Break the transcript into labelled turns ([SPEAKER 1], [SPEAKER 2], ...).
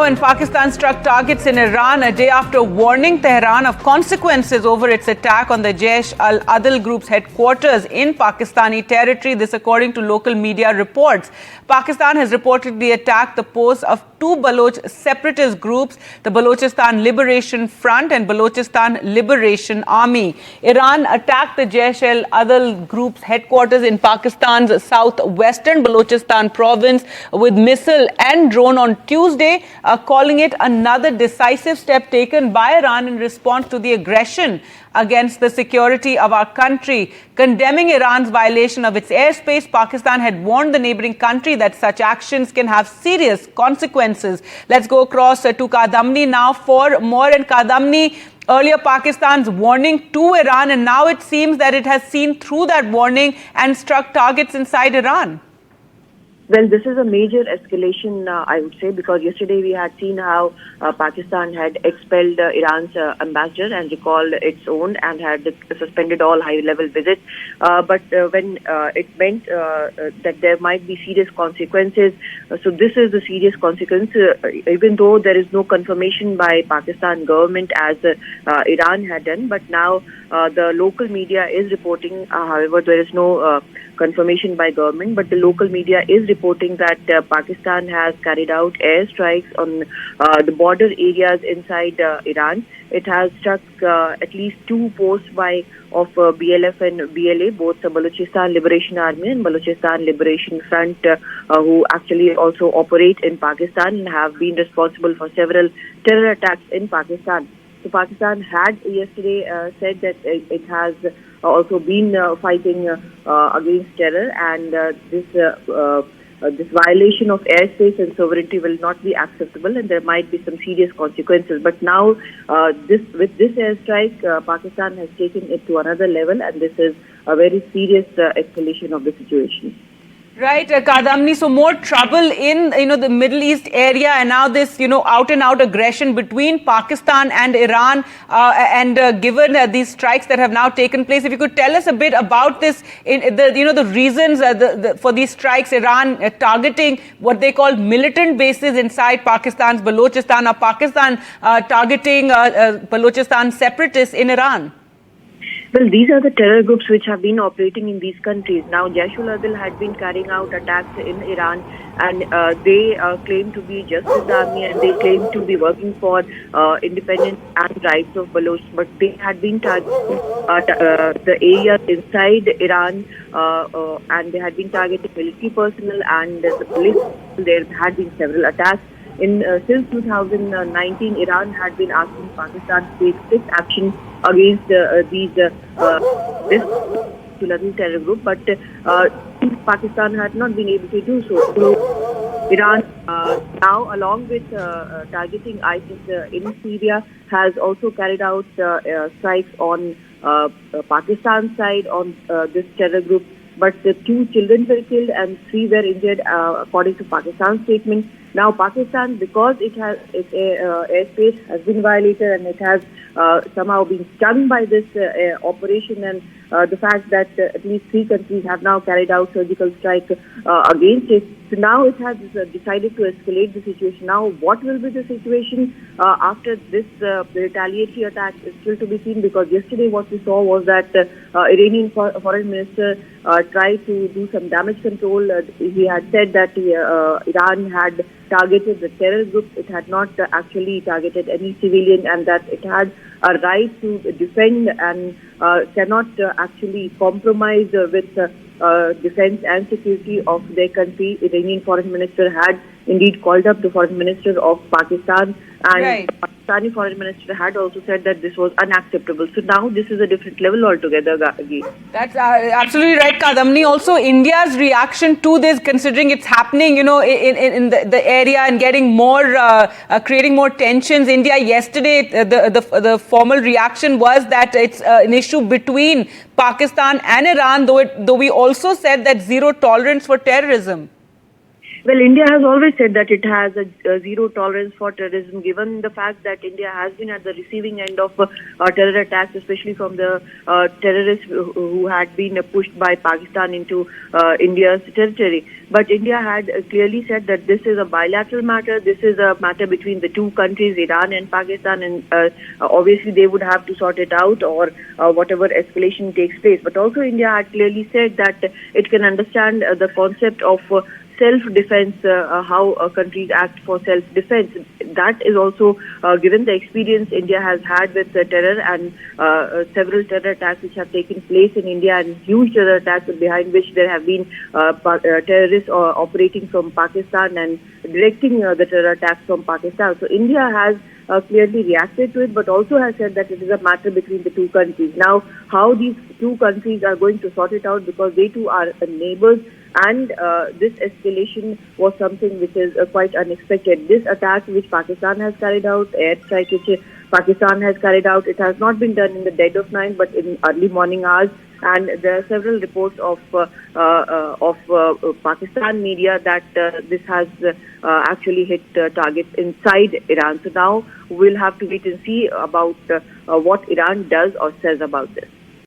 [SPEAKER 1] And Pakistan struck targets in Iran a day after warning Tehran of consequences over its attack on the Jaish al-Adl group's headquarters in Pakistani territory. This according to local media reports. Pakistan has reportedly attacked the posts of two Baloch separatist groups, the Balochistan Liberation Front and Balochistan Liberation Army. Iran attacked the Jaish al-Adl group's headquarters in Pakistan's southwestern Balochistan province with missile and drone on Tuesday, calling it another decisive step taken by Iran in response to the aggression against the security of our country. Condemning Iran's violation of its airspace, Pakistan had warned the neighboring country that such actions can have serious consequences. Let's go across to Kadamni now for more. And Kadamni, earlier Pakistan's warning to Iran, and now it seems that it has seen through that warning and struck targets inside Iran.
[SPEAKER 2] Well, this is a major escalation, I would say, because yesterday we had seen how Pakistan had expelled Iran's ambassador and recalled its own and had suspended all high-level visits. But when it meant that there might be serious consequences, so this is the serious consequence, even though there is no confirmation by Pakistan government as Iran had done. But now the local media is reporting, however, there is no confirmation by government, but the local media is reporting that Pakistan has carried out airstrikes on the border areas inside Iran. It has struck at least two posts of BLF and BLA, both the Balochistan Liberation Army and Balochistan Liberation Front, who actually also operate in Pakistan and have been responsible for several terror attacks in Pakistan. So Pakistan had yesterday said that it has also been fighting against terror, and this violation of airspace and sovereignty will not be acceptable, and there might be some serious consequences. But now, with this airstrike, Pakistan has taken it to another level, and this is a very serious escalation of the situation.
[SPEAKER 1] Right, Kadamni, so more trouble in the Middle East area, and now this out and out aggression between Pakistan and Iran, and given these strikes that have now taken place, if you could tell us a bit about this, the reasons for these strikes, Iran targeting what they call militant bases inside Pakistan's Balochistan, or Pakistan targeting Balochistan separatists in Iran.
[SPEAKER 2] Well, these are the terror groups which have been operating in these countries. Now, Jaish al-Adl had been carrying out attacks in Iran, and they claim to be Justice Army, and they claim to be working for independence and rights of Baloch. But they had been targeting the areas inside Iran, and they had been targeting military personnel and the police. There had been several attacks. Since 2019, Iran had been asking Pakistan to take strict action against this terror group, but Pakistan had not been able to do so. So Iran now, along with targeting ISIS in Syria, has also carried out strikes on Pakistan's side on this terror group. But the 2 children were killed and 3 were injured, according to Pakistan's statement. Now, Pakistan, because its airspace has been violated and it has somehow been stung by this operation, and the fact that at least 3 countries have now carried out surgical strike against it. So now it has decided to escalate the situation. Now, what will be the situation after this retaliatory attack is still to be seen, because yesterday what we saw was that Iranian foreign minister tried to do some damage control. He had said that Iran had targeted the terror group. It had not actually targeted any civilian, and that it had a right to defend and cannot actually compromise with defense and security of their country. Iranian foreign minister had indeed called up the foreign minister of Pakistan, and
[SPEAKER 1] right.
[SPEAKER 2] Pakistani foreign minister had also said that this was unacceptable. So now this is a different level altogether again.
[SPEAKER 1] That's absolutely right, Kadamni. Also, India's reaction to this, considering it's happening, in the area and getting more, creating more tensions. India yesterday, the formal reaction was that it's an issue between Pakistan and Iran, though we also said that zero tolerance for terrorism.
[SPEAKER 2] Well, India has always said that it has a zero tolerance for terrorism, given the fact that India has been at the receiving end of terror attacks, especially from the terrorists who had been pushed by Pakistan into India's territory. But India had clearly said that this is a bilateral matter. This is a matter between the two countries, Iran and Pakistan, and obviously they would have to sort it out, or whatever escalation takes place. But also India had clearly said that it can understand the concept of self-defense, how countries act for self-defense. That is also given the experience India has had with terror and several terror attacks which have taken place in India, and huge terror attacks behind which there have been terrorists operating from Pakistan and directing the terror attacks from Pakistan. So India has clearly reacted to it, but also has said that it is a matter between the two countries. Now, how these two countries are going to sort it out, because they too are neighbors, and this escalation was something which is quite unexpected. This attack which Pakistan has carried out, airstrike which Pakistan has carried out, it has not been done in the dead of night, but in early morning hours. And there are several reports of Pakistan media that this has actually hit targets inside Iran. So now we'll have to wait and see about what Iran does or says about this.